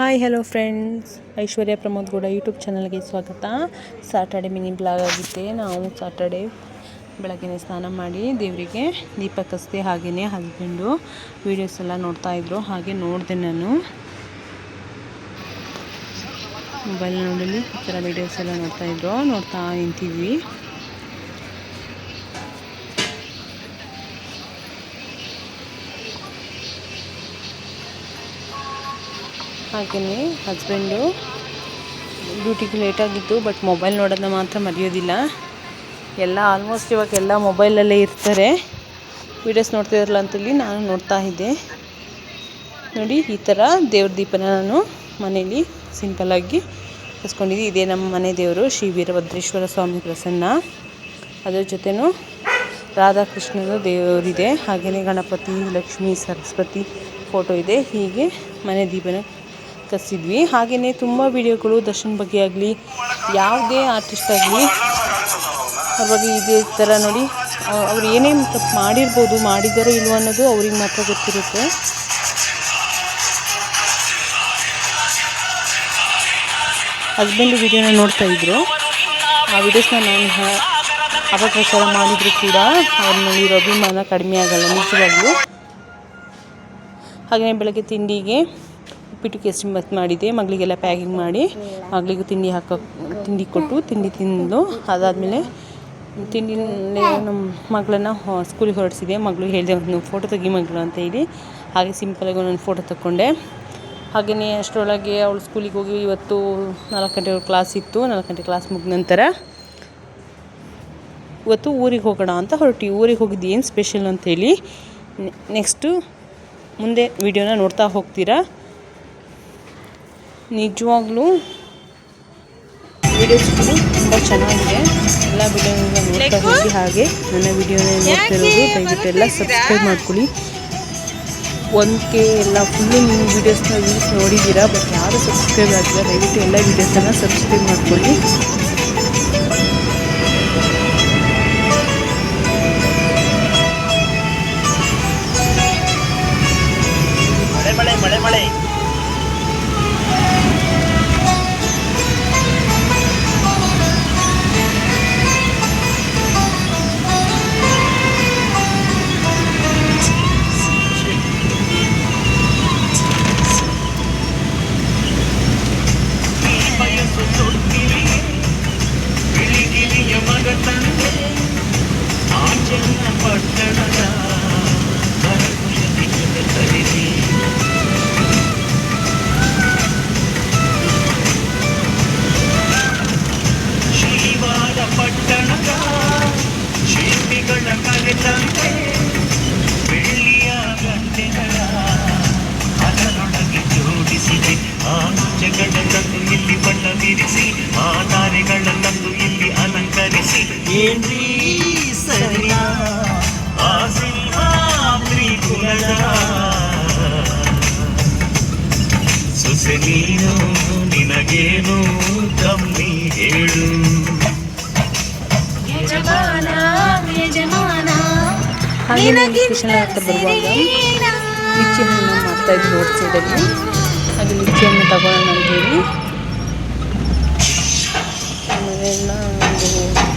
Hi hello friends, ಐಶ್ವರ್ಯ Pramod Gowda YouTube ಚಾನಲ್ಗೆ ಸ್ವಾಗತ. Saturday mini blog ಆಗುತ್ತೆ. ನಾವು ಸಾಟರ್ಡೆ ಬೆಳಗ್ಗೆ ಸ್ನಾನ ಮಾಡಿ ದೇವರಿಗೆ ದೀಪ ಕಸ್ದೆ. ಹಾಗೆಯೇ ಹಸ್ಬೆಂಡು ವೀಡಿಯೋಸ್ ಎಲ್ಲ ನೋಡ್ತಾಯಿದ್ರು. ಹಾಗೆ ನೋಡಿದೆ, ನಾನು ಮೊಬೈಲ್ ನೋಡಲಿ ಈ ಥರ ವೀಡಿಯೋಸ್ ಎಲ್ಲ ನೋಡ್ತಾ ನಿಂತಿದ್ವಿ. ಹಾಗೆಯೇ ಹಸ್ಬೆಂಡು ಡ್ಯೂಟಿಗೆ ಲೇಟಾಗಿತ್ತು, ಬಟ್ ಮೊಬೈಲ್ ನೋಡೋದನ್ನ ಮಾತ್ರ ಮರೆಯೋದಿಲ್ಲ. ಎಲ್ಲ ಆಲ್ಮೋಸ್ಟ್ ಇವಾಗ ಎಲ್ಲ ಮೊಬೈಲಲ್ಲೇ ಇರ್ತಾರೆ. ವೀಡಿಯೋಸ್ ನೋಡ್ತಿದ್ರಲ್ಲ ಅಂತೇಳಿ ನಾನು ನೋಡ್ತಾ ಇದ್ದೆ. ನೋಡಿ, ಈ ಥರ ದೇವ್ರ ದೀಪನ ನಾನು ಮನೇಲಿ ಸಿಂಪಲ್ಲಾಗಿ ಹಚ್ಕೊಂಡಿದ್ದೆ. ಇದೇ ನಮ್ಮ ಮನೆ ದೇವರು ಶ್ರೀ ವೀರಭದ್ರೇಶ್ವರ ಸ್ವಾಮಿ ಪ್ರಸನ್ನ. ಅದರ ಜೊತೆನೂ ರಾಧಾಕೃಷ್ಣನ ದೇವರಿದೆ. ಹಾಗೆಯೇ ಗಣಪತಿ, ಲಕ್ಷ್ಮೀ, ಸರಸ್ವತಿ ಫೋಟೋ ಇದೆ. ಹೀಗೆ ಮನೆ ದೀಪನ ಕಸಿದ್ವಿ. ಹಾಗೆಯೇ ತುಂಬ ವಿಡಿಯೋಗಳು ದರ್ಶನ್ ಬಗ್ಗೆ ಆಗಲಿ, ಯಾವುದೇ ಆರ್ಟಿಸ್ಟ್ ಆಗಲಿ ಅವ್ರ ಬಗ್ಗೆ ಇದೇ ಥರ ನೋಡಿ, ಅವ್ರು ಏನೇನು ತಪ್ಪು ಮಾಡಿರ್ಬೋದು, ಮಾಡಿದ್ದಾರೋ ಇಲ್ವೋ ಅನ್ನೋದು ಅವ್ರಿಗೆ ಮಾತ್ರ ಗೊತ್ತಿರುತ್ತೆ. ಹಸ್ಬೆಂಡು ವಿಡಿಯೋನ ನೋಡ್ತಾಯಿದ್ರು. ಆ ವಿಡಿಯೋಸ್ನ ನಾನು ಅಪಪ್ರಚಾರ ಮಾಡಿದರೂ ಕೂಡ ಅವ್ರನ್ನಲ್ಲಿರೋ ಅಭಿಮಾನ ಕಡಿಮೆ ಆಗಲ್ಲ ನಿಜವಾಗ್ಲೂ. ಹಾಗೆಯೇ ಬೆಳಗ್ಗೆ ತಿಂಡಿಗೆ ಉಪ್ಪಿಟ್ಟು ಕೇಸರಿ ಮಾಡಿದ್ದೆ. ಮಗಳಿಗೆಲ್ಲ ಪ್ಯಾಕಿಂಗ್ ಮಾಡಿ ಮಗಳಿಗೂ ತಿಂಡಿ ಕೊಟ್ಟು ತಿಂಡಿ ತಿಂದು, ಅದಾದಮೇಲೆ ತಿಂಡಿನಲ್ಲಿ ನಮ್ಮ ಮಗಳನ್ನ ಸ್ಕೂಲಿಗೆ ಹೊರಡಿಸಿದೆ. ಮಗಳು ಹೇಳಿದೆ, ಒಂದು ಫೋಟೋ ತೆಗಿ ಮಗಳು ಅಂತ ಹೇಳಿ. ಹಾಗೆ ಸಿಂಪಲಾಗಿ ಒಂದೊಂದು ಫೋಟೋ ತಗೊಂಡೆ. ಹಾಗೆಯೇ ಅಷ್ಟರೊಳಗೆ ಅವಳು ಸ್ಕೂಲಿಗೆ ಹೋಗಿ, ಇವತ್ತು 4 ಗಂಟೆವರೆಗೆ ಕ್ಲಾಸ್ ಇತ್ತು. 4 ಗಂಟೆ ಕ್ಲಾಸ್ ಮುಗಿದ ನಂತರ ಇವತ್ತು ಊರಿಗೆ ಹೋಗೋಣ ಅಂತ ಹೊರಟಿ. ಊರಿಗೆ ಹೋಗಿದ್ದು ಏನು ಸ್ಪೆಷಲ್ ಅಂತೇಳಿ ನೆಕ್ಸ್ಟು ಮುಂದೆ ವಿಡಿಯೋನ ನೋಡ್ತಾ ಹೋಗ್ತೀರಾ. ನಿಜವಾಗ್ಲೂ ವಿಡಿಯೋಸ್ಗಳು ತುಂಬ ಚೆನ್ನಾಗಿದೆ. ಎಲ್ಲ ವಿಡಿಯೋನ ನೋಡ್ತಾ ಹೋಗಿ. ಹಾಗೆ ನನ್ನ ವಿಡಿಯೋನ ನೋಡ್ತಿರೋದು ದಯವಿಟ್ಟು ಎಲ್ಲ ಸಬ್ಸ್ಕ್ರೈಬ್ ಮಾಡ್ಕೊಳ್ಳಿ. 1K ಎಲ್ಲ ಫುಲ್ಲು ನೀವು ವೀಡಿಯೋಸ್ನ ನೋಡಿದ್ದೀರಾ, ಬಟ್ ಯಾರು ಸಬ್ಸ್ಕ್ರೈಬ್ ಆಗಿಲ್ಲ. ದಯವಿಟ್ಟು ಎಲ್ಲ ವೀಡಿಯೋಸನ್ನು ಸಬ್ಸ್ಕ್ರೈಬ್ ಮಾಡ್ಕೊಳ್ಳಿ. ಮಳೆ ಇಲ್ಲಿ ಬಣ್ಣ ಬೀರಿಸಿ, ಆ ತಾರೆಗಳನ್ನಂದು ಇಲ್ಲಿ ಅಲಂಕರಿಸಿ, ಏನ್ರೀ ಸರಿಯ ಆ ಸಿಂಹಾದ್ರಿ ಕುಲದ ಸೊಸೆ ನೀನು, ನಿನಗೇನು ಕಮ್ಮಿ ಹೇಳು. ಹಾಗೆ ಸ್ಪೆಷಲ್ ಆಗ್ತಾ ಬರುವಾಗ ಲಿಚ್ಚಿ ಹಣ್ಣು ಮಾಡ್ತಾಯಿದ್ರು ರೋಡ್ ಸೈಡಲ್ಲಿ. ಹಾಗೆ ಲಿಚ್ಚಿ ಹಣ್ಣು ತಗೊಳ್ಳೋಣ ಅಂತೇಳಿ ಮನೆಯೆಲ್ಲ ಒಂದು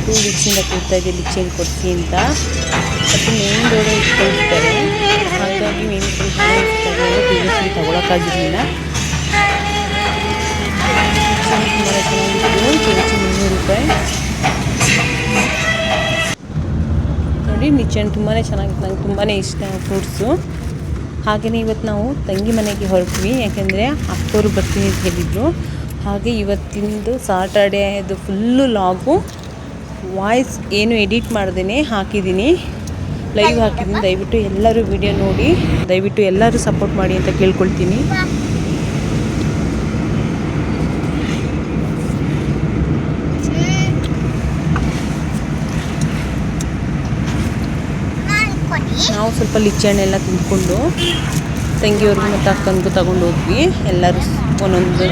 2 ವೀಕ್ಸಿಂದ ಕೂಗ್ತಾಯಿದ್ದೆ ಲಿಚ್ಚಿ ಹಣ್ಣು ಕೊಡಿಸಿ ಅಂತ. ಮತ್ತು ಮೇನ್ ರೋಡೇ ಇಟ್ಕೊಂಡಿರ್ತಾರೆ. ಹಾಗಾಗಿ ಮೇನ್ ರೋಡ್ ತಗೊಳಕ್ಕಾಗಿರಲಿಲ್ಲ. ಲಿಚ್ಚಿ ಹಣ್ಣು ತುಂಬ ಚೆನ್ನಾಗಿತ್ತು. ಕೆಜಿ 300 ರೂಪಾಯಿ. ನೋಡಿ, ಲಿಚ್ಚಿ ಹಣ್ಣು ತುಂಬಾ ಚೆನ್ನಾಗಿತ್ತು. ನಂಗೆ ತುಂಬಾ ಇಷ್ಟ ಫ್ರೂಟ್ಸು. ಹಾಗೆಯೇ ಇವತ್ತು ನಾವು ತಂಗಿ ಮನೆಗೆ ಹೊರಟ್ವಿ, ಯಾಕೆಂದರೆ ಅಕ್ಕವರು ಬರ್ತೀನಿ ಅಂತ ಹೇಳಿದರು. ಹಾಗೆ ಇವತ್ತಿಂದು ಸಾಟರ್ಡೇ ಅದು ಫುಲ್ಲು ಲಾಗು ವಾಯ್ಸ್ ಏನು ಎಡಿಟ್ ಮಾಡ್ದೇ ಹಾಕಿದ್ದೀನಿ, ಲೈವ್ ಹಾಕಿದ್ದೀನಿ. ದಯವಿಟ್ಟು ಎಲ್ಲರೂ ವಿಡಿಯೋ ನೋಡಿ, ದಯವಿಟ್ಟು ಎಲ್ಲರೂ ಸಪೋರ್ಟ್ ಮಾಡಿ ಅಂತ ಕೇಳ್ಕೊಳ್ತೀನಿ. ನಾವು ಸ್ವಲ್ಪ ಲಿಚ್ಚಿ ಹಣ್ಣೆಲ್ಲ ತಿಂದ್ಕೊಂಡು ತಂಗಿಯವ್ರಿಗೂ ಮತ್ತು ಅಕ್ಕನಿಗೂ ತಗೊಂಡು ಹೋದ್ವಿ. ಎಲ್ಲರೂ ಒಂದೊಂದು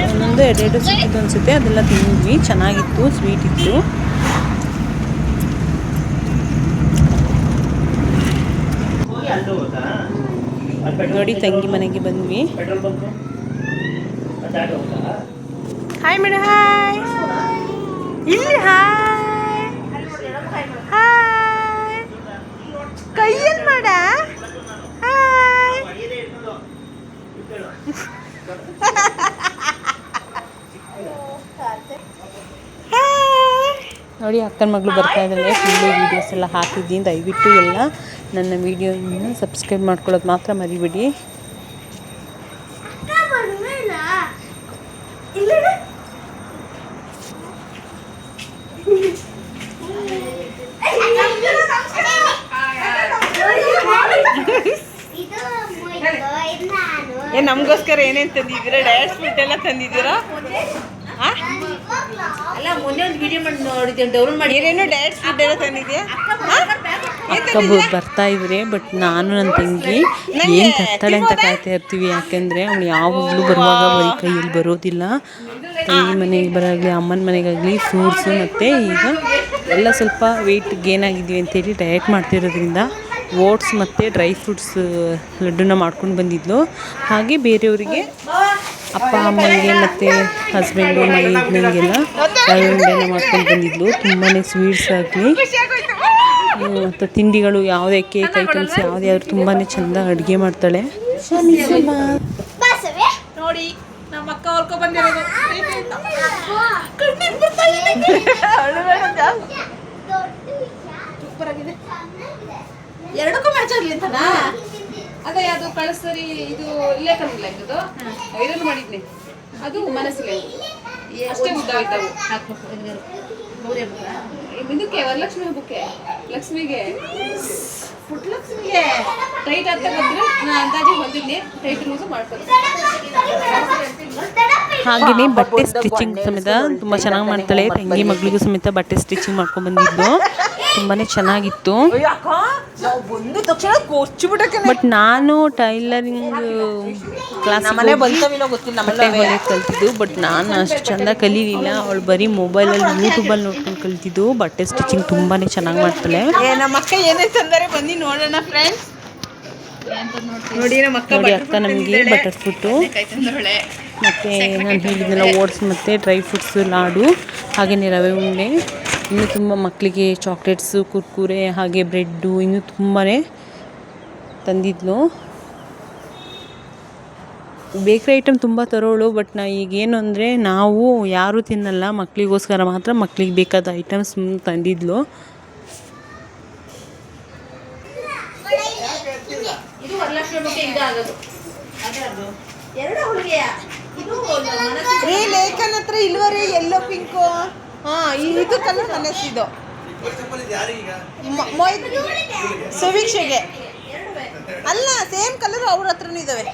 2 ಸಿಕ್ಕಿದ್ದು ಅನಿಸುತ್ತೆ. ಅದೆಲ್ಲ ತಿಂದ್ವಿ. ಚೆನ್ನಾಗಿತ್ತು, ಸ್ವೀಟ್ ಇತ್ತು. ನೋಡಿ ತಂಗಿ ಮನೆಗೆ ಬಂದ್ವಿ. Hi madam, hi. ಇಲ್ಲಿ ಹಾಯ್ ಹಾಯ್. ಕೈಯಲ್ಲಿ ಮಾಡ ಹಾಯ್. ನೋಡಿ ಅಕ್ಕನ ಮಗಳು ಬರ್ತಾ ಇದ್ದಾಳೆ. ಫುಲ್ಲು ವೀಡಿಯೋಸ್ ಎಲ್ಲ ಹಾಕಿದ್ದೀನಿ. ದಯವಿಟ್ಟು ಎಲ್ಲ ನನ್ನ ವೀಡಿಯೋನ ಸಬ್ಸ್ಕ್ರೈಬ್ ಮಾಡ್ಕೊಳ್ಳೋದು ಮಾತ್ರ ಮರಿಬೇಡಿ. ನಮಗೋಸ್ಕರ ಏನೇನು ತಂದಿದ್ದೀರಾ? ಡಯಟ್ ಫುಡ್ ಎಲ್ಲ ತಂದಿದ್ದೀರಾ? ಅಲ್ಲ ಮೊನ್ನೆ ಒಂದು ವಿಡಿಯೋ ಮಾಡಿ ನೋಡಿದ್ದೆ, ಡೌನ್ಲೋಡ್ ಮಾಡಿ. ಏನೇನು ಡಯಟ್ ಫುಡ್ ಎಲ್ಲ ತಂದಿದ್ಯಾ? ಅಕ್ಕ ಬರ್ತಾ ಇದ್ರೆ, ಬಟ್ ನಾನು ನನ್ನ ತಂಗಿ ಏನು ತರ್ತಾಳೆ ಅಂತ ಕಾಯ್ತಾ ಇರ್ತೀವಿ. ಯಾಕೆಂದರೆ ಅವಳು ಯಾವಾಗಲೂ ಬರುವಾಗ ಬರೀ ಕೈಯಲ್ಲಿ ಬರೋದಿಲ್ಲ. ತಂಗಿ ಮನೆಗೆ ಬರಾಗಲಿ, ಅಮ್ಮನ ಮನೆಗಾಗಲಿ ಫ್ರೂಟ್ಸು ಮತ್ತು ಈಗ ಎಲ್ಲ ಸ್ವಲ್ಪ ವೆಯ್ಟ್ ಗೇನ್ ಆಗಿದ್ವಿ ಅಂತೇಳಿ ಡಯಟ್ ಮಾಡ್ತಿರೋದ್ರಿಂದ ಓಟ್ಸ್ ಮತ್ತು ಡ್ರೈ ಫ್ರೂಟ್ಸ್ ಲಡ್ಡುನ ಮಾಡ್ಕೊಂಡು ಬಂದಿದ್ಲು. ಹಾಗೆ ಬೇರೆಯವರಿಗೆ, ಅಪ್ಪ ಅಮ್ಮನಿಗೆ ಮತ್ತು ಹಸ್ಬೆಂಡು ಮೈನಿಗೆಲ್ಲ ರವೆ ಉಂಡೆನ ಮಾಡ್ಕೊಂಡು ಬಂದಿದ್ಲು. ತುಂಬಾ ಸ್ವೀಟ್ಸ್ ಆಗಲಿ ಮತ್ತು ತಿಂಡಿಗಳು, ಯಾವುದೇ ಕೇಕ್ ಐಟಮ್ಸ್ ಯಾವುದ್ಯಾವ್ದು ತುಂಬಾ ಚೆಂದ ಅಡುಗೆ ಮಾಡ್ತಾಳೆ. ನೋಡಿ ನಮ್ಮ ಅಕ್ಕ ಹೊರ್ಕೊ ಬಂದಿರೋದು. ಸೂಪರ್ ಆಗಿದೆ. ಎರಡಕ್ಕೂ ಮ್ಯಾಚ್ ಆಗಲಿ ಅಂತನಾ? ಅದೇ ಅದು ಕಳಿಸ್ರಿ. ಇದು ಇಲ್ಲೇ ಕಂಡಿಲ್ಲ, ಇದು ಐರನ್ ಮಾಡಿದ್ನಿ. ಅದು ಮನಸ್ಸಿಗೆ ಅಷ್ಟೇ ಉದ್ದ ಇದ್ದವು. ಇದಕ್ಕೆ ವರಲಕ್ಷ್ಮಿ ಹಬ್ಬಕ್ಕೆ, ಲಕ್ಷ್ಮಿಗೆ, ಪುಟ್ಟಲಕ್ಷ್ಮಿಗೆ ಟೈಟ್ ಅಂತ ಬಂದ್ರೆ ನಾನು ಅಂದಾಜು ಬಂದಿದ್ನಿ. ಟೈಟ್ ಲೂಸು ಮಾಡ್ಕೊಂಡು. ಹಾಗೆಯೇ ಬಟ್ಟೆ ಸ್ಟಿಚಿಂಗ್ ಸಮೇತ ತುಂಬ ಚೆನ್ನಾಗಿ ಮಾಡ್ತಾಳೆ. ತಂಗಿ ಮಗಳಿಗೂ ಸಮೇತ ಬಟ್ಟೆ ಸ್ಟಿಚಿಂಗ್ ಮಾಡ್ಕೊಂಡು ಬಂದಿದ್ದು ತುಂಬಾ ಚೆನ್ನಾಗಿತ್ತು. ಬಟ್ ನಾನು ಟೈಲರಿಂಗ್ ಕ್ಲಾಸ್ ಕಲ್ತಿದ್ದು, ಬಟ್ ನಾನು ಅಷ್ಟು ಚೆಂದ ಕಲೀಲಿಲ್ಲ. ಅವಳು ಬರೀ ಮೊಬೈಲಲ್ಲಿ ಯೂಟ್ಯೂಬಲ್ಲಿ ನೋಡ್ಕೊಂಡು ಕಲ್ತಿದ್ದು. ಬಟ್ಟೆ ಸ್ಟಿಚಿಂಗ್ ತುಂಬಾ ಚೆನ್ನಾಗಿ ಮಾಡ್ತಾಳೆ. ನಮ್ಮ ಅಕ್ಕ ಏನೇ ತಂದರೆ ಬನ್ನಿ ನೋಡೋಣ ಫ್ರೆಂಡ್ಸ್. ನೋಡಿ ಅಕ್ಕ ನಮಗೆ ಬಟರ್ ಫ್ರೂಟು ಮತ್ತು ನಾನು ಹೇಳಿದ್ನಲ್ಲ ಓಟ್ಸ್ ಮತ್ತು ಡ್ರೈ ಫ್ರೂಟ್ಸ್ ಲಾಡು, ಹಾಗೆಯೇ ರವೆ ಉಂಡೆ, ಇನ್ನೂ ತುಂಬ ಮಕ್ಕಳಿಗೆ ಚಾಕ್ಲೇಟ್ಸು, ಕುರ್ಕುರೆ, ಹಾಗೆ ಬ್ರೆಡ್ಡು ಇನ್ನೂ ತುಂಬಾ ತಂದಿದ್ಲು. ಬೇಕ್ರಿ ಐಟಮ್ ತುಂಬ ತರೋಳು. ಬಟ್ ಈಗೇನು ಅಂದರೆ ನಾವು ಯಾರೂ ತಿನ್ನಲ್ಲ, ಮಕ್ಕಳಿಗೋಸ್ಕರ ಮಾತ್ರ ಮಕ್ಕಳಿಗೆ ಬೇಕಾದ ಐಟಮ್ಸ್ ತಂದಿದ್ಲು. ಇದು ವರಲಕ್ಷ್ಮಿ ಬಗ್ಗೆ ಇದಾಗೋದು. ಎರಡು ಹುಡುಗಿಯ ಇದು ಲೇಖನ ಹತ್ರ ಇಲ್ವರಿ ಎಲ್ಲೋ ಪಿಂಕು. ಇದು ಕಲರ್ ನನ್ನ ಇದು ಸುವೀಕ್ಷೆಗೆ ಅಲ್ಲ, ಸೇಮ್ ಕಲರ್ ಅವ್ರ ಹತ್ರನೂ ಇದ್ದಾವೆ.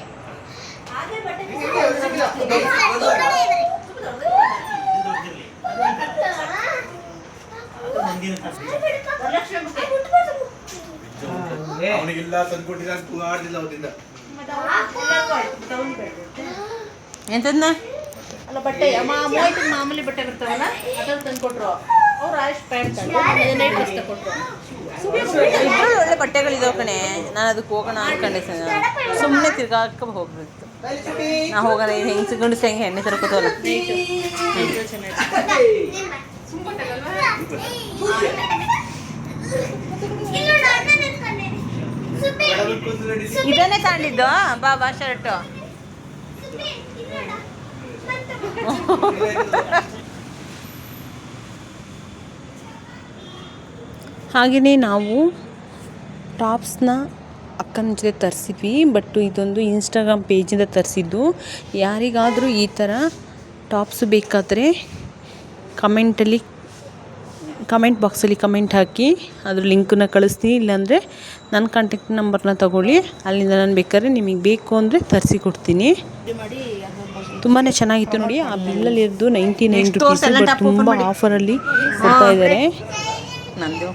ಎಂತದ್ನ ಅಲ್ಲ ಬಟ್ಟೆ ಮಾಮೂಲಿ ಬಟ್ಟೆ ಬರ್ತಾವಲ್ಲ, ಅದನ್ನು ತಂದು ಕೊಟ್ಟರು ಅವ್ರು. ಆಯುಷ್ ಪ್ಯಾಂಟ್ ಕೊಟ್ಟರು. ಒಳ್ಳೆ ಬಟ್ಟೆಗಳಿದಾವೆ ಕಣೆ. ನಾನು ಅದಕ್ಕೆ ಹೋಗೋಣ ಅನ್ಕೊಂಡೆ. ಸುಮ್ಮನೆ ತಿರ್ಗಾಕ ಹೋಗ್ಬೇಕು. ನಾ ಹೋಗೋಣ. ಹೆಂಗೆ ಗಂಡು ಹೆಂಗೆ ಎಣ್ಣೆ ತರ್ಕೋತವಲ್ಲ. ಇದನ್ನೇ ತಗೊಂಡಿದ್ದು ಬಾಬಾ ಶರ್ಟು. ಹಾಗೆಯೇ ನಾವು ಟಾಪ್ಸ್ನ ಅಕ್ಕನ ಜೊತೆ ತರಿಸಿದ್ವಿ. ಬಟ್ ಇದೊಂದು ಇನ್ಸ್ಟಾಗ್ರಾಮ್ ಪೇಜಿಂದ ತರಿಸಿದ್ದು. ಯಾರಿಗಾದರೂ ಈ ಥರ ಟಾಪ್ಸ್ ಬೇಕಾದರೆ ಕಮೆಂಟ್ ಬಾಕ್ಸಲ್ಲಿ ಕಮೆಂಟ್ ಹಾಕಿ ಅದ್ರ ಲಿಂಕನ್ನ ಕಳಿಸ್ತೀನಿ. ಇಲ್ಲಾಂದರೆ ನನ್ನ ಕಾಂಟ್ಯಾಕ್ಟ್ ನಂಬರ್ನ ತಗೊಳ್ಳಿ. ಅಲ್ಲಿಂದ ನಾನು ಬೇಕಾದ್ರೆ ನಿಮಗೆ ಬೇಕು ಅಂದರೆ ತರಿಸಿ ಕೊಡ್ತೀನಿ. ತುಂಬಾ ಚೆನ್ನಾಗಿತ್ತು. ನೋಡಿ ಆ ಬಿಲ್ಲಲ್ಲಿ ಇರೋದು 99 ರೂಪೀಸ್. ಬಟ್ ತುಂಬ ಆಫರಲ್ಲಿ ಕೊಡ್ತಾ ಇದ್ದಾರೆ. ನಂದು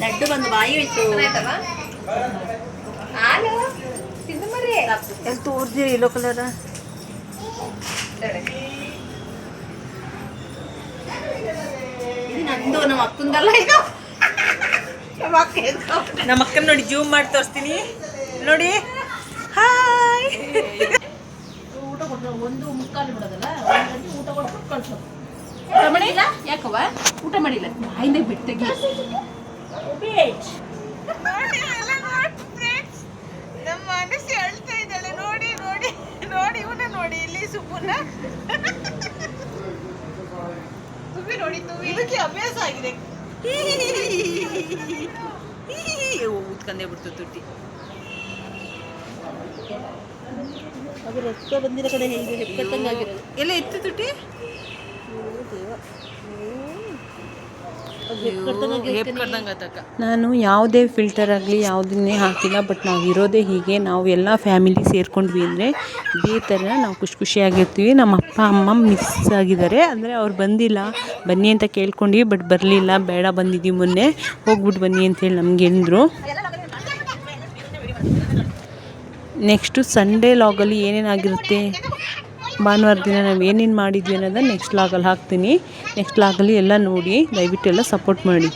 ಲಡ್ಡು ಬಂದು ಬಾಯಿ ಹೋಯ್ತು. ಎಲ್ಲಿ ತೋರಿಸಿರಿ ಎಲ್ಲೋ ಕಲರ್. ಇದು ನಂದು, ನಮ್ಮ ಅಕ್ಕಂದಲ್ಲ ಇದು. ನಮ್ಮ ಅಕ್ಕನ ನೋಡಿ ಜೂಮ್ ಮಾಡಿ ತೋರಿಸ್ತೀನಿ ನೋಡಿ. ಹಾಯ್. ಊಟ ಕೊಟ್ಟರೆ 1:45 ಬಿಡೋದಲ್ಲ, 1 ಗಂಟೆ ಊಟ ಕೊಟ್ಬಿಟ್ಟು ಕಳ್ಸೋದು. ಊಟ ಮಾಡಿಲ್ಲ ಯಾಕವ್ವ? ಊಟ ಮಾಡಿಲ್ಲ ಬಾಯಿಂದ ಬಿಟ್ಟೆಗೆ ನಮ್ಮ ಮನಸ್ಸು ಹೇಳ್ತಾ ಇದ್ದಾಳೆ ನೋಡಿ ನೋಡಿ ನೋಡಿ ಇವನ ನೋಡಿ ಇಲ್ಲಿ ಸುಬ್ಬುನ ತುವಿ ನೋಡಿ ತುವಿ ಇದಕ್ಕೆ ಅಭ್ಯಾಸ ಆಗಿದೆ. ಊದ್ಕಂದೇ ಬಿಡ್ತು ತುಟ್ಟಿ. ಅದು ರಕ್ತ ಬಂದಿರೋ ಕಡೆ ಹೇಗೆ ಹೆಪ್ಪಟ್ಟಂಗಾಗಿರೋದು ಎಲ್ಲ ಎತ್ತು ತುಟ್ಟಿ. ನಾನು ಯಾವುದೇ ಫಿಲ್ಟರ್ ಆಗಲಿ ಯಾವುದನ್ನೇ ಹಾಕಿಲ್ಲ. ಬಟ್ ನಾವು ಇರೋದೇ ಹೀಗೆ. ನಾವು ಎಲ್ಲ ಫ್ಯಾಮಿಲಿ ಸೇರ್ಕೊಂಡ್ವಿ ಅಂದರೆ ಇದೇ ಥರ ನಾವು ಖುಷಿಯಾಗಿರ್ತೀವಿ. ನಮ್ಮ ಅಪ್ಪ ಅಮ್ಮ ಮಿಸ್ ಆಗಿದ್ದಾರೆ, ಅಂದರೆ ಅವ್ರು ಬಂದಿಲ್ಲ. ಬನ್ನಿ ಅಂತ ಕೇಳ್ಕೊಂಡ್ವಿ ಬಟ್ ಬರಲಿಲ್ಲ. ಬೇಡ ಬಂದಿದ್ದೀವಿ ಮೊನ್ನೆ, ಹೋಗ್ಬಿಟ್ಟು ಬನ್ನಿ ಅಂತೇಳಿ ನಮ್ಗೆ ಹೇಳಿದ್ರು. ನೆಕ್ಸ್ಟು ಸಂಡೇ ಲಾಗಲ್ಲಿ ಏನೇನಾಗಿರುತ್ತೆ, ಭಾನುವಾರ ದಿನ ನಾವು ಏನೇನು ಮಾಡಿದ್ವಿ ಅನ್ನೋದನ್ನು ನೆಕ್ಸ್ಟ್ ಲಾಗಲ್ಲಿ ಹಾಕ್ತೀನಿ. ನೆಕ್ಸ್ಟ್ ಲಾಗಲ್ಲಿ ಎಲ್ಲ ನೋಡಿ, ದಯವಿಟ್ಟು ಎಲ್ಲ ಸಪೋರ್ಟ್ ಮಾಡಿ.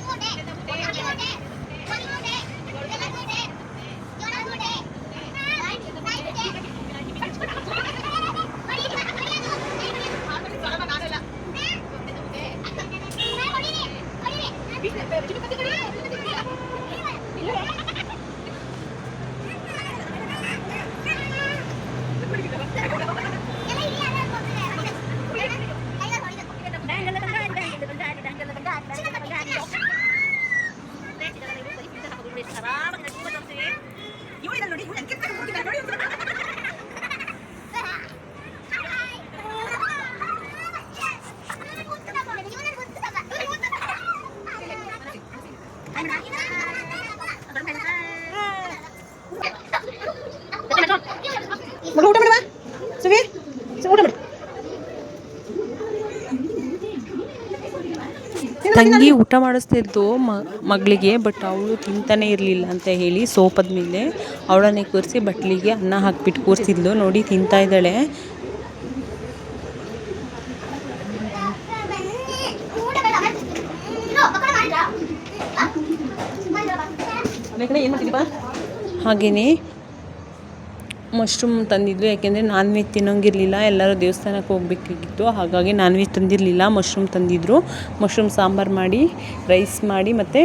ಊಟ ಮಾಡುವ ಸುವಿ ಊಟ ಮಾಡು. ತಂಗಿ ಊಟ ಮಾಡಿಸ್ತಿದ್ದು ಮಗಳಿಗೆ, ಬಟ್ ಅವಳು ತಿಂತಾನೆ ಇರಲಿಲ್ಲ ಅಂತ ಹೇಳಿ ಸೋಪದ ಮೇಲೆ ಅವಳನ್ನೇ ಕೂರಿಸಿ ಬಟ್ಲಿಗೆ ಅನ್ನ ಹಾಕ್ಬಿಟ್ಟು ಕೂರಿಸಿದ್ಲು. ನೋಡಿ ತಿಂತಾ ಇದ್ದಾಳೆ. ಹಾಗೆಯೇ ಮಶ್ರೂಮ್ ತಂದಿದ್ಲು, ಯಾಕೆಂದರೆ ನಾನ್ ವೆಜ್ ತಿನ್ನೋಂಗಿರಲಿಲ್ಲ. ಎಲ್ಲರೂ ದೇವಸ್ಥಾನಕ್ಕೆ ಹೋಗಬೇಕಾಗಿತ್ತು, ಹಾಗಾಗಿ ನಾನ್ ವೆಜ್ ತಂದಿರಲಿಲ್ಲ. ಮಶ್ರೂಮ್ ತಂದಿದ್ದರು. ಮಶ್ರೂಮ್ ಸಾಂಬಾರು ಮಾಡಿ, ರೈಸ್ ಮಾಡಿ, ಮತ್ತು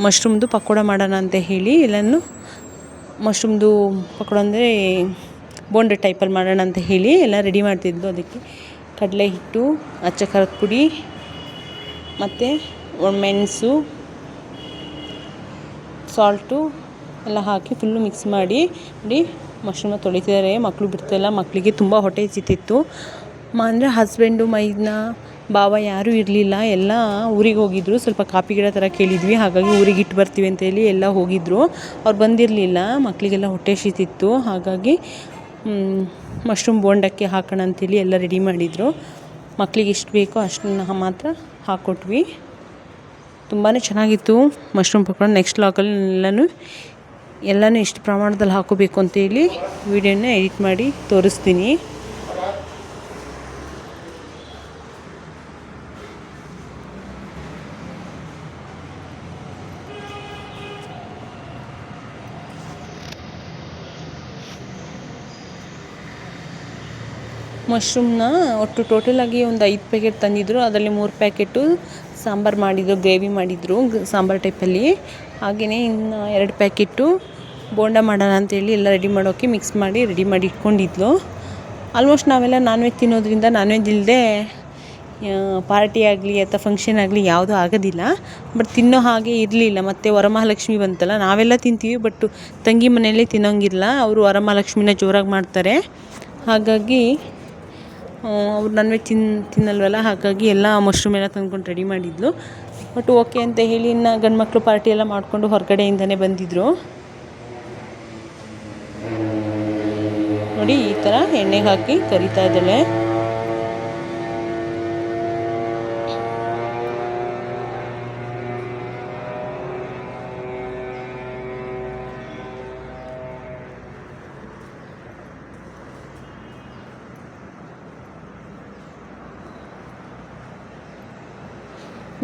ಮಶ್ರೂಮ್ದು ಪಕೋಡ ಮಾಡೋಣ ಅಂತ ಹೇಳಿ ಎಲ್ಲನೂ ಮಶ್ರೂಮ್ದು ಪಕೋಡ ಅಂದರೆ ಬೋಂಡ ಟೈಪಲ್ಲಿ ಮಾಡೋಣ ಅಂತ ಹೇಳಿ ಎಲ್ಲ ರೆಡಿ ಮಾಡ್ತಿದ್ಲು. ಅದಕ್ಕೆ ಕಡಲೆ ಹಿಟ್ಟು, ಅಚ್ಚ ಖಾರದ ಪುಡಿ ಮತ್ತು ಮೆಣಸು, ಸಾಲ್ಟು ಎಲ್ಲ ಹಾಕಿ ಫುಲ್ಲು ಮಿಕ್ಸ್ ಮಾಡಿ ನೋಡಿ ಮಶ್ರೂಮ್ನ ತೊಳಿತಿದ್ದಾರೆ. ಮಕ್ಕಳು ಬಿಡ್ತಾಯಿಲ್ಲ, ಮಕ್ಕಳಿಗೆ ತುಂಬ ಹೊಟ್ಟೆ ಹಸಿತಿತ್ತು. ಅಂದರೆ ಹಸ್ಬೆಂಡು ಮೈದ್ನ ಭಾವ ಯಾರೂ ಇರಲಿಲ್ಲ, ಎಲ್ಲ ಊರಿಗೆ ಹೋಗಿದ್ದರು. ಸ್ವಲ್ಪ ಕಾಪಿ ಗಿಡ ಥರ ಕೇಳಿದ್ವಿ, ಹಾಗಾಗಿ ಊರಿಗೆ ಇಟ್ಟು ಬರ್ತೀವಿ ಅಂತೇಳಿ ಎಲ್ಲ ಹೋಗಿದ್ದರು. ಅವ್ರು ಬಂದಿರಲಿಲ್ಲ, ಮಕ್ಕಳಿಗೆಲ್ಲ ಹೊಟ್ಟೆ ಹಸಿತಿತ್ತು. ಹಾಗಾಗಿ ಮಶ್ರೂಮ್ ಬೋಂಡಕ್ಕೆ ಹಾಕೋಣ ಅಂತೇಳಿ ಎಲ್ಲ ರೆಡಿ ಮಾಡಿದರು. ಮಕ್ಕಳಿಗೆ ಎಷ್ಟು ಬೇಕೋ ಅಷ್ಟನ್ನು ಮಾತ್ರ ಹಾಕ್ಕೊಟ್ವಿ. ತುಂಬಾ ಚೆನ್ನಾಗಿತ್ತು ಮಶ್ರೂಮ್ ಪಕೋಡ. ನೆಕ್ಸ್ಟ್ ಲಾಗಲ್ಲಿ ಎಲ್ಲನೂ ಎಷ್ಟು ಪ್ರಮಾಣದಲ್ಲಿ ಹಾಕೋಬೇಕು ಅಂತೇಳಿ ವಿಡಿಯೋನ ಎಡಿಟ್ ಮಾಡಿ ತೋರಿಸ್ತೀನಿ. ಮಶ್ರೂಮ್ನ ಒಟ್ಟು ಟೋಟಲಾಗಿ ಒಂದು 5 ಪ್ಯಾಕೆಟ್ ತಂದಿದ್ದರು. ಅದರಲ್ಲಿ 3 ಪ್ಯಾಕೆಟು ಸಾಂಬಾರು ಮಾಡಿದರು, ಗ್ರೇವಿ ಮಾಡಿದರು ಸಾಂಬಾರು ಟೈಪಲ್ಲಿ. ಹಾಗೆಯೇ ಇನ್ನು 2 ಪ್ಯಾಕೆಟು ಬೋಂಡ ಮಾಡೋಣ ಅಂತೇಳಿ ಎಲ್ಲ ರೆಡಿ ಮಾಡೋಕ್ಕೆ ಮಿಕ್ಸ್ ಮಾಡಿ ರೆಡಿ ಮಾಡಿ ಇಟ್ಕೊಂಡಿದ್ಲು. ಆಲ್ಮೋಸ್ಟ್ ನಾವೆಲ್ಲ ನಾನ್ ವೆಜ್ ತಿನ್ನೋದ್ರಿಂದ ನಾನ್ ವೆಜ್ ಇಲ್ಲದೆ ಪಾರ್ಟಿ ಆಗಲಿ ಅಥವಾ ಫಂಕ್ಷನ್ ಆಗಲಿ ಯಾವುದೂ ಆಗೋದಿಲ್ಲ. ಬಟ್ ತಿನ್ನೋ ಹಾಗೆ ಇರಲಿಲ್ಲ. ಮತ್ತು ವರಮಹಾಲಕ್ಷ್ಮಿ ಬಂತಲ್ಲ, ನಾವೆಲ್ಲ ತಿಂತೀವಿ, ಬಟ್ ತಂಗಿ ಮನೆಯಲ್ಲೇ ತಿನ್ನೋಂಗಿಲ್ಲ. ಅವರು ವರಮಹಾಲಕ್ಷ್ಮಿನ ಜೋರಾಗಿ ಮಾಡ್ತಾರೆ. ಹಾಗಾಗಿ ಅವ್ರು ನಾನ್ ವೆಜ್ ತಿನ್ನಲ್ವಲ್ಲ, ಹಾಗಾಗಿ ಎಲ್ಲ ಮಶ್ರೂಮ್ ಎಲ್ಲ ತಂದ್ಕೊಂಡು ರೆಡಿ ಮಾಡಿದ್ಲು. ಬಟ್ ಓಕೆ ಅಂತ ಹೇಳಿ ಇನ್ನು ಗಂಡು ಮಕ್ಕಳು ಪಾರ್ಟಿ ಎಲ್ಲ ಮಾಡಿಕೊಂಡು ಹೊರಗಡೆಯಿಂದನೇ ಬಂದಿದ್ದರು. ನೋಡಿ ಈ ಥರ ಎಣ್ಣೆಗೆ ಹಾಕಿ ಕರಿತಾ ಇದ್ದಾಳೆ.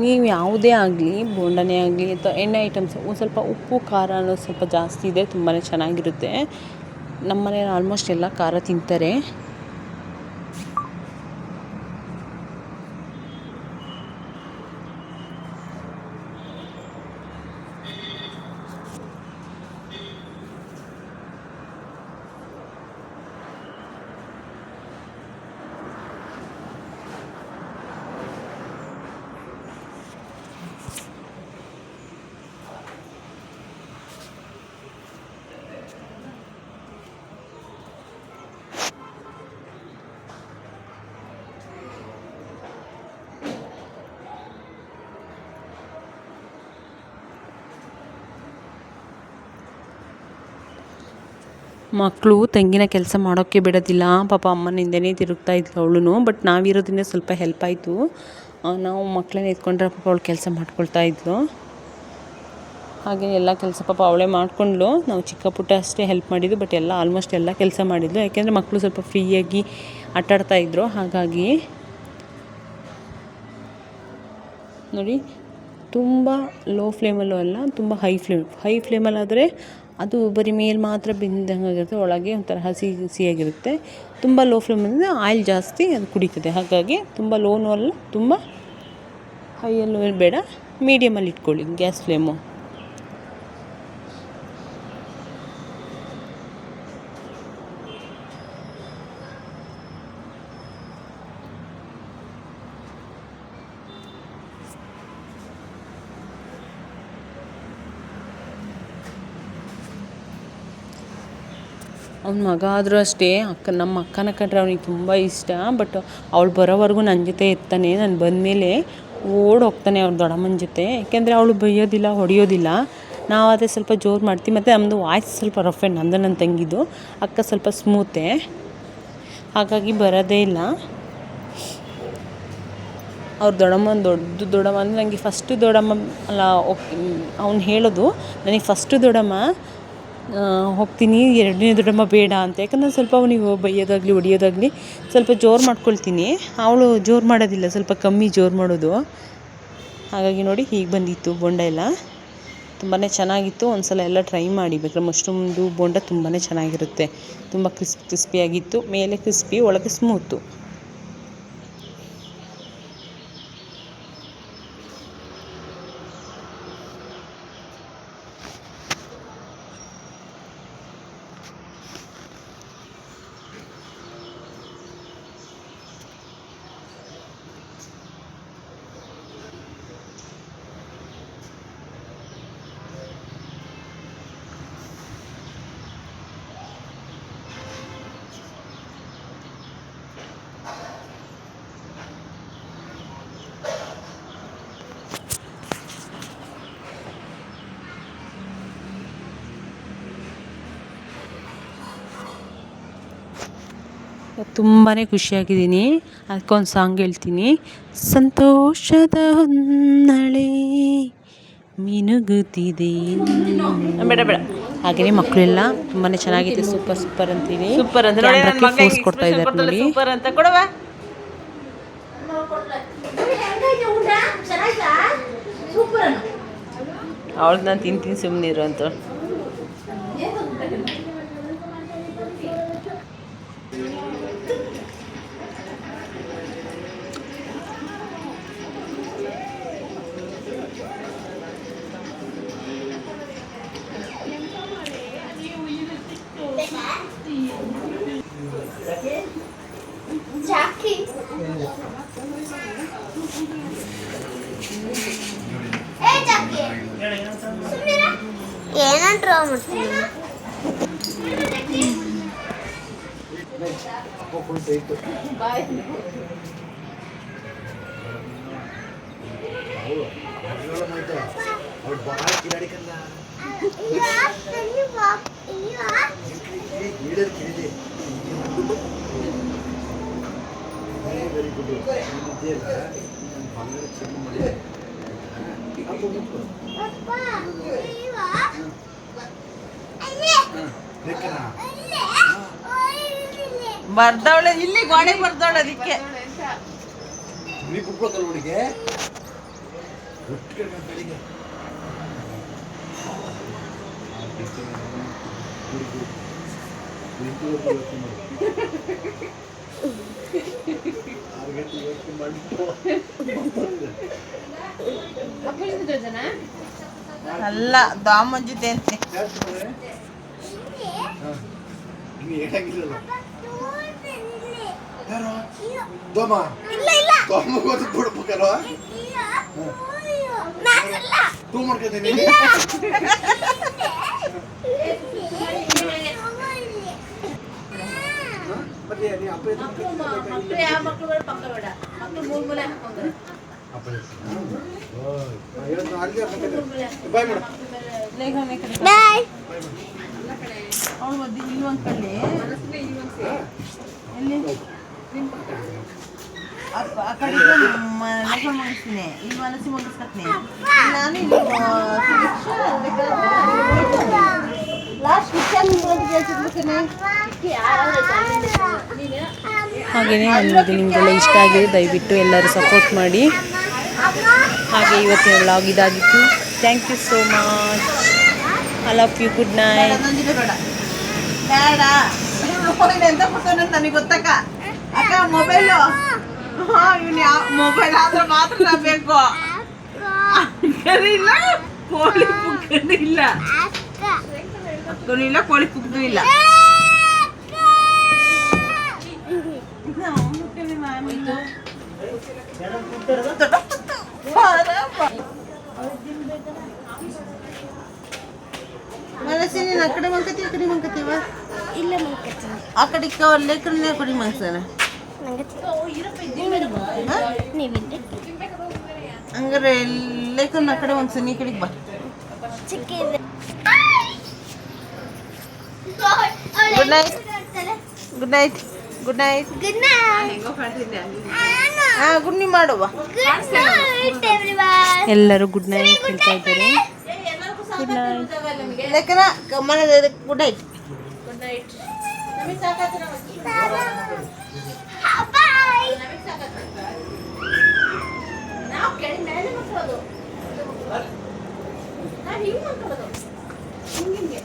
ನೀವು ಯಾವುದೇ ಆಗಲಿ ಬೋಂಡನೇ ಆಗಲಿ ಅಥವಾ ಎಣ್ಣೆ ಐಟಮ್ಸ್ ಒಂದು ಸ್ವಲ್ಪ ಉಪ್ಪು ಖಾರ ಅನ್ನೋದು ಸ್ವಲ್ಪ ಜಾಸ್ತಿ ಇದೆ ತುಂಬಾ ಚೆನ್ನಾಗಿರುತ್ತೆ. ನಮ್ಮ ಮನೇಲಿ ಆಲ್ಮೋಸ್ಟ್ ಎಲ್ಲ ಖಾರ ತಿಂತಾರೆ. ಮಕ್ಕಳು ತಂಗಿನ ಕೆಲಸ ಮಾಡೋಕ್ಕೆ ಬಿಡೋದಿಲ್ಲ. ಪಾಪ ಅಮ್ಮನಿಂದನೇ ತಿರುಗ್ತಾ ಇದ್ಲು ಅವಳು. ಬಟ್ ನಾವಿರೋದ್ರಿಂದ ಸ್ವಲ್ಪ ಹೆಲ್ಪ್ ಆಯಿತು. ನಾವು ಮಕ್ಕಳನ್ನ ಎತ್ಕೊಂಡ್ರೆ ಪಾಪ ಅವಳು ಕೆಲಸ ಮಾಡ್ಕೊಳ್ತಾ ಇದ್ಲು. ಹಾಗೆ ಎಲ್ಲ ಕೆಲಸ ಪಾಪ ಅವಳೇ ಮಾಡಿಕೊಂಡ್ಳು. ನಾವು ಚಿಕ್ಕ ಪುಟ್ಟ ಅಷ್ಟೇ ಹೆಲ್ಪ್ ಮಾಡಿದ್ದು. ಬಟ್ ಎಲ್ಲ ಆಲ್ಮೋಸ್ಟ್ ಎಲ್ಲ ಕೆಲಸ ಮಾಡಿದ್ಲು. ಯಾಕೆಂದರೆ ಮಕ್ಕಳು ಸ್ವಲ್ಪ ಫ್ರೀಯಾಗಿ ಆಟಾಡ್ತಾಯಿದ್ರು. ಹಾಗಾಗಿ ನೋಡಿ, ತುಂಬ ಲೋ ಫ್ಲೇಮಲ್ಲೂ ಅಲ್ಲ, ತುಂಬ ಹೈ ಫ್ಲೇಮಲ್ಲಾದರೆ ಅದು ಬರೀ ಮೇಲೆ ಮಾತ್ರ ಬೆಂದಂಗಾಗಿರುತ್ತೆ, ಒಳಗೆ ಒಂಥರ ಹಸಿಯಾಗಿರುತ್ತೆ. ತುಂಬ ಲೋ ಫ್ಲೇಮಲ್ಲಿ ಆಯಿಲ್ ಜಾಸ್ತಿ ಅದು ಕುಡಿತದೆ. ಹಾಗಾಗಿ ತುಂಬ ಲೋನೂ ಅಲ್ಲ, ತುಂಬ ಹೈಯಲ್ಲೂ ಬೇಡ, ಮೀಡಿಯಮಲ್ಲಿ ಇಟ್ಕೊಳ್ಳಿ ಗ್ಯಾಸ್ ಫ್ಲೇಮು. ಅವ್ನ ಮಗ ಆದರೂ ಅಷ್ಟೇ, ನಮ್ಮ ಅಕ್ಕನ ಕಂಡ್ರೆ ಅವನಿಗೆ ತುಂಬ ಇಷ್ಟ. ಬಟ್ ಅವಳು ಬರೋವರೆಗೂ ನನ್ನ ಜೊತೆ ಇರ್ತಾನೆ. ನಾನು ಬಂದಮೇಲೆ ಹೋಗ್ತಾನೆ ಅವ್ರ ದೊಡ್ಡಮ್ಮನ ಜೊತೆ. ಯಾಕೆಂದರೆ ಅವಳು ಬೈಯೋದಿಲ್ಲ, ಹೊಡೆಯೋದಿಲ್ಲ. ನಾವಾದರೆ ಸ್ವಲ್ಪ ಜೋರು ಮಾಡ್ತೀವಿ. ಮತ್ತು ನಮ್ಮದು ವಾಯ್ಸ್ ಸ್ವಲ್ಪ ರಫ್ ಆ್ಯಂಡ್ ನಂದು ನನ್ನ ತಂಗಿದು. ಅಕ್ಕ ಸ್ವಲ್ಪ ಸ್ಮೂತೆ, ಹಾಗಾಗಿ ಬರೋದೇ ಇಲ್ಲ. ಅವ್ರ ದೊಡ್ಡಮ್ಮ ಅಂದರೆ ನನಗೆ ಫಸ್ಟು ದೊಡ್ಡಮ್ಮ ಅಲ್ಲ, ಅವ್ನು ಹೇಳೋದು ನನಗೆ ಫಸ್ಟು ದೊಡ್ಡಮ್ಮ ಹೋಗ್ತೀನಿ, ಎರಡನೇ ದೊಡ್ಡಮ್ಮ ಬೇಡ ಅಂತ. ಯಾಕಂದರೆ ಸ್ವಲ್ಪ ಅವನಿಗೆ ಬೈಯೋದಾಗಲಿ ಹೊಡಿಯೋದಾಗಲಿ ಸ್ವಲ್ಪ ಜೋರು ಮಾಡ್ಕೊಳ್ತೀನಿ. ಅವಳು ಜೋರು ಮಾಡೋದಿಲ್ಲ, ಸ್ವಲ್ಪ ಕಮ್ಮಿ ಜೋರು ಮಾಡೋದು. ಹಾಗಾಗಿ ನೋಡಿ ಹೀಗೆ ಬಂದಿತ್ತು ಬೋಂಡ ಎಲ್ಲ. ತುಂಬಾ ಚೆನ್ನಾಗಿತ್ತು. ಒಂದು ಸಲ ಎಲ್ಲ ಟ್ರೈ ಮಾಡಿ ಬೇಕಾದ್ರೆ. ಮಶ್ರೂಮ್ದು ಬೋಂಡ ತುಂಬಾ ಚೆನ್ನಾಗಿರುತ್ತೆ. ತುಂಬ ಕ್ರಿಸ್ಪಿಯಾಗಿತ್ತು, ಮೇಲೆ ಕ್ರಿಸ್ಪಿ, ಒಳಗೆ ಸ್ಮೂತು. ತುಂಬಾ ಖುಷಿಯಾಗಿದ್ದೀನಿ. ಅದಕ್ಕೊಂದು ಸಾಂಗ್ ಹೇಳ್ತೀನಿ. ಸಂತೋಷದ ಹೊನ್ನಳೆ ಮಿನುಗುತ್ತಿದೆ. ಬೇಡ ಹಾಗೆಯೇ ಮಕ್ಕಳೆಲ್ಲ ತುಂಬಾ ಚೆನ್ನಾಗಿದೆ, ಸೂಪರ್ ಅಂತೀನಿ. ಸೂಪರ್ ಅಂತ ಫೋರ್ಸ್ ಕೊಡ್ತಾ ಇದ್ದಾರೆ ನೋಡಿ. ಸೂಪರ್ ಅಂತ ಕೊಡವ. ಅವಳು ನಾನು ತಿಂತೀನಿ ಸುಮ್ಮನಿರು ಅಂತ. ಏನೋ ಡ್ರಾ ಮಾಡ್ತೀನಿ. ಬರ್ದವಳೆ ಇಲ್ಲಿ ಗೋಡೆ ಬರ್ದವಳೆ. ಅದಕ್ಕೆ ಅಲ್ಲ ದಾಮಂಜಿದೆ ಅಂತೆ. ಅವಳು ಮದ್ದಿ ಇಲ್ಲಿ ಒಂದು ಕಳ್ಳಿ ಎಲ್ಲಿ ಆ ಕಡೆಗೆ ಲಗ್ನ ಮುಗಿಸ್ತೀನಿ, ಇಲ್ಲಿ ಮನಸ್ಸಿ ಮುಗಿಸ್ಕತ್ನಿ. ನಾನು ಇಲ್ಲಿ ಹಾಗೆಯೇ ನಮಗೆ ನಿಮಗೆಲ್ಲ ಇಷ್ಟ ಆಗಿದೆ, ದಯವಿಟ್ಟು ಎಲ್ಲರೂ ಸಪೋರ್ಟ್ ಮಾಡಿ. ಹಾಗೆ ಇವತ್ತಿನ ವ್ಲಾಗ್ ಇದಾಗಿತ್ತು. Thank you so much. I love you. Good night. ಬೇಡ ಎಂತ ಕೊಡ್ತಾನೆ ನನಗೆ ಗೊತ್ತಕ್ಕ. ಅಕ್ಕ ಮೊಬೈಲು ಇವನು ಯಾವ ಮೊಬೈಲ್ ಆದ್ರೆ ಮಾತ್ರ ಬೇಕು. ಇಲ್ಲ ಕೋಳಿ ಪುಕ್ಕನೂ ಇಲ್ಲ, ಅಕ್ಕನೂ ಇಲ್ಲ, ಕೋಳಿ ಪುಕ್ಕನೂ ಇಲ್ಲ. ಮನಸ್ಸಿ ನೀನು ಆ ಕಡೆ ಮಂಕತಿ, ಈ ಕಡೆ ಮಂಕತಿವ ಇಲ್ಲ ಮಂಕತಿ. ಆ ಕಡೆ ಲೇಖನೇ ಕೊಡಿ ಮನಸ್ಸನ ಹಂಗಾರೆ ಲೇಖನ ಆ ಕಡೆ ಒಂದು ಈ ಕಡೆಗೆ ಬಾ. Good night, good night, good night. ಹಾಂ ಗುಡ್ ನೈಟ್ ಮಾಡುವ. ಎಲ್ಲರೂ ಗುಡ್ ನೈಟ್ ಹೇಳ್ತಾ ಇದ್ದಾರೆ. ಗುಡ್ ನೈಟ್ ಲೇಖನ ಮನೆ ಗುಡ್ ನೈಟ್. Good night. ನಾವು ಕೆಳಗೆ ಮೇಲೆ ಮಕ್ಕಳದು ನಾವು ಹಿಂಗೆ ಮಕ್ಕಳದು ಹಿಂಗೆ